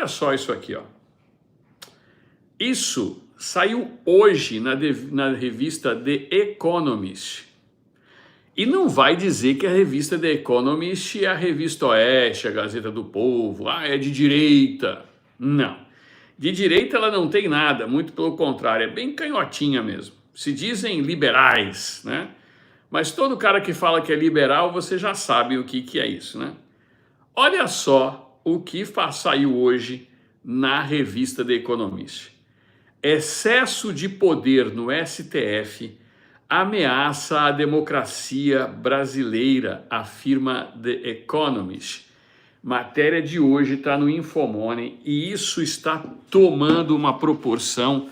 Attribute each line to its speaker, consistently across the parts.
Speaker 1: Olha só isso aqui, ó. Isso saiu hoje na revista The Economist. E não vai dizer que a revista The Economist é a revista Oeste, a Gazeta do Povo, é de direita. Não. De direita ela não tem nada, muito pelo contrário, é bem canhotinha mesmo. Se dizem liberais, né? Mas todo cara que fala que é liberal, você já sabe o que é isso, né? Olha só o que saiu hoje na revista The Economist. Excesso de poder no STF ameaça a democracia brasileira, afirma The Economist. Matéria de hoje está no Infomoney e isso está tomando uma proporção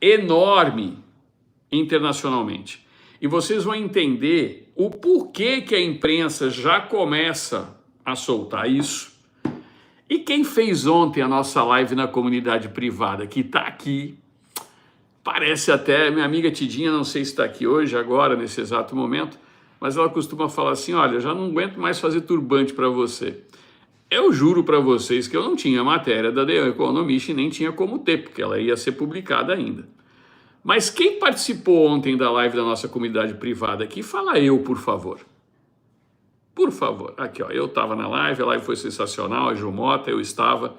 Speaker 1: enorme internacionalmente. E vocês vão entender o porquê que a imprensa já começa a soltar isso. E quem fez ontem a nossa live na comunidade privada, que está aqui, parece até, minha amiga Tidinha, não sei se está aqui hoje, agora, nesse exato momento, mas ela costuma falar assim, olha, já não aguento mais fazer turbante para você. Eu juro para vocês que eu não tinha matéria da The Economist e nem tinha como ter, porque ela ia ser publicada ainda. Mas quem participou ontem da live da nossa comunidade privada aqui, fala eu, por favor. Por favor. Aqui, ó, eu estava na live, a live foi sensacional, a Jumota, eu estava.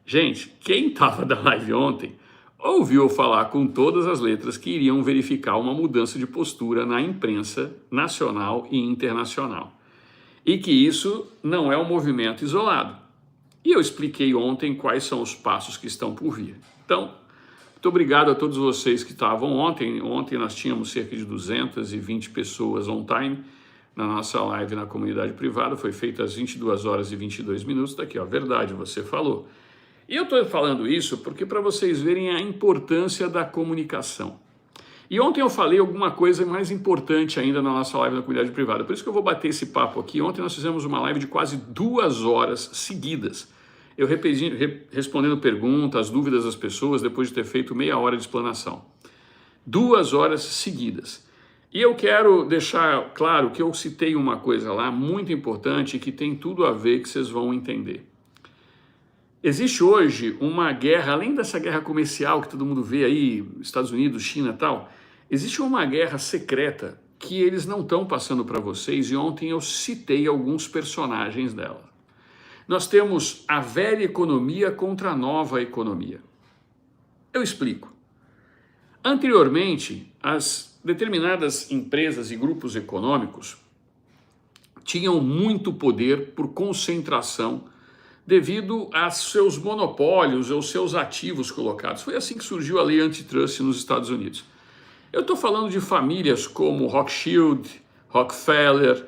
Speaker 1: Gente, quem estava da live ontem ouviu falar com todas as letras que iriam verificar uma mudança de postura na imprensa nacional e internacional. E que isso não é um movimento isolado. E eu expliquei ontem quais são os passos que estão por vir. Então, muito obrigado a todos vocês que estavam ontem. Ontem nós tínhamos cerca de 220 pessoas on time na nossa live na comunidade privada. Foi feita às 22 horas e 22 minutos. Tá aqui, ó, verdade, você falou. E eu estou falando isso porque para vocês verem a importância da comunicação. E ontem eu falei alguma coisa mais importante ainda na nossa live na comunidade privada. Por isso que eu vou bater esse papo aqui. Ontem nós fizemos uma live de quase 2 horas seguidas. Eu respondendo perguntas, dúvidas das pessoas, depois de ter feito meia hora de explanação. 2 horas seguidas. E eu quero deixar claro que eu citei uma coisa lá muito importante que tem tudo a ver, que vocês vão entender. Existe hoje uma guerra, além dessa guerra comercial que todo mundo vê aí, Estados Unidos, China e tal, existe uma guerra secreta que eles não estão passando para vocês e ontem eu citei alguns personagens dela. Nós temos a velha economia contra a nova economia. Eu explico. Anteriormente, as determinadas empresas e grupos econômicos tinham muito poder por concentração devido a seus monopólios ou seus ativos colocados. Foi assim que surgiu a lei antitrust nos Estados Unidos. Eu estou falando de famílias como Rothschild, Rockefeller,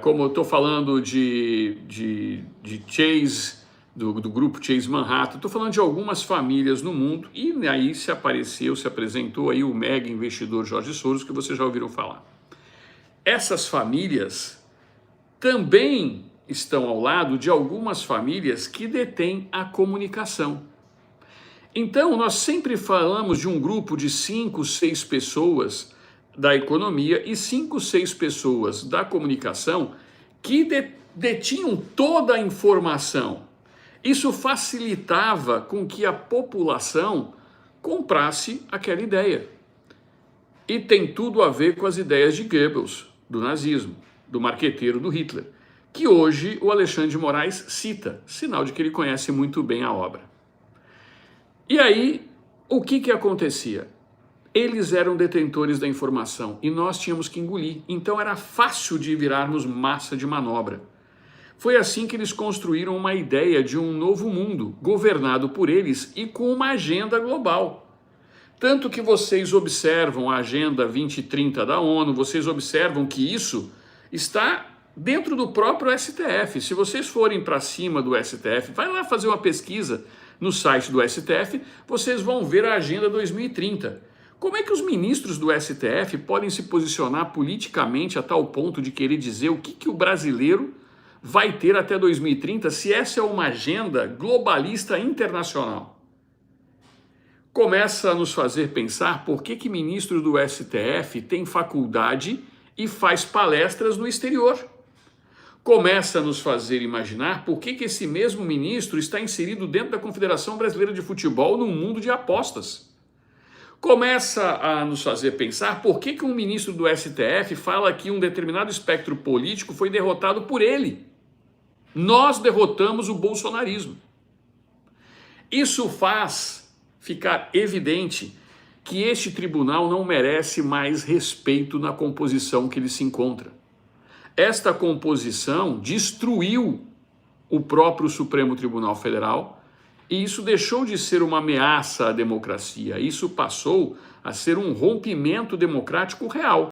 Speaker 1: como eu estou falando de Chase, do grupo Chase Manhattan. Estou falando de algumas famílias no mundo e aí se apresentou aí o mega investidor George Soros, que vocês já ouviram falar. Essas famílias também estão ao lado de algumas famílias que detêm a comunicação. Então, nós sempre falamos de um grupo de 5, 6 pessoas da economia e 5, 6 pessoas da comunicação que detinham toda a informação. Isso facilitava com que a população comprasse aquela ideia. E tem tudo a ver com as ideias de Goebbels, do nazismo, do marqueteiro do Hitler, que hoje o Alexandre de Moraes cita, sinal de que ele conhece muito bem a obra. E aí, o que acontecia? Eles eram detentores da informação e nós tínhamos que engolir, então era fácil de virarmos massa de manobra. Foi assim que eles construíram uma ideia de um novo mundo, governado por eles e com uma agenda global. Tanto que vocês observam a Agenda 2030 da ONU, vocês observam que isso está dentro do próprio STF. Se vocês forem para cima do STF, vai lá fazer uma pesquisa no site do STF, vocês vão ver a Agenda 2030. Como é que os ministros do STF podem se posicionar politicamente a tal ponto de querer dizer o que o brasileiro vai ter até 2030, se essa é uma agenda globalista internacional? Começa a nos fazer pensar por que ministros do STF têm faculdade e faz palestras no exterior. começa a nos fazer imaginar por que esse mesmo ministro está inserido dentro da Confederação Brasileira de Futebol num mundo de apostas. Começa a nos fazer pensar por que um ministro do STF fala que um determinado espectro político foi derrotado por ele. Nós derrotamos o bolsonarismo. Isso faz ficar evidente que este tribunal não merece mais respeito na composição que ele se encontra. Esta composição destruiu o próprio Supremo Tribunal Federal e isso deixou de ser uma ameaça à democracia. Isso passou a ser um rompimento democrático real.